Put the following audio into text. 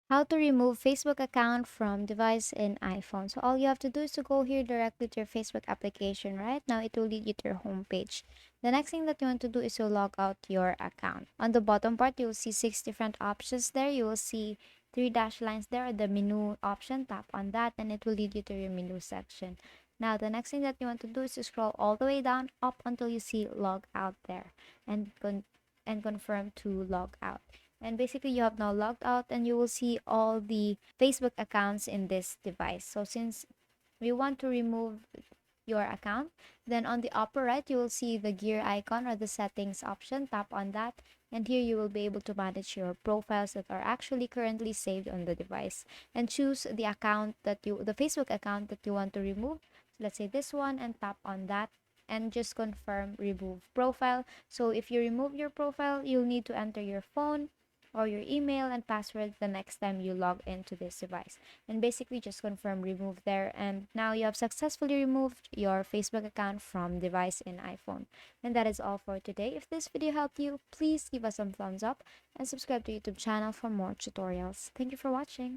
How to remove Facebook account from device in iPhone. So all you have to do is to go here directly to your Facebook application. Right now it will lead you to your home page. The next thing that you want to do is to log out your account. On the bottom part, you will see 6 different options there. You will see 3 dash lines there, the menu option. Tap on that and it will lead you to your menu section. Now the next thing that you want to do is to scroll all the way down up until you see log out there and confirm to log out. And basically you have now logged out and you will see all the Facebook accounts in this device. So since we want to remove your account, then on the upper right you will see the gear icon or the settings option. Tap on that and here you will be able to manage your profiles that are actually currently saved on the device and choose the Facebook account that you want to remove. So let's say this one, and tap on that and just confirm remove profile. So if you remove your profile, you'll need to enter your phone or your email and password the next time you log into this device, and basically just confirm remove there, and now you have successfully removed your Facebook account from device in iPhone. And that is all for today. If this video helped you, please give us some thumbs up and subscribe to YouTube channel for more tutorials. Thank you for watching.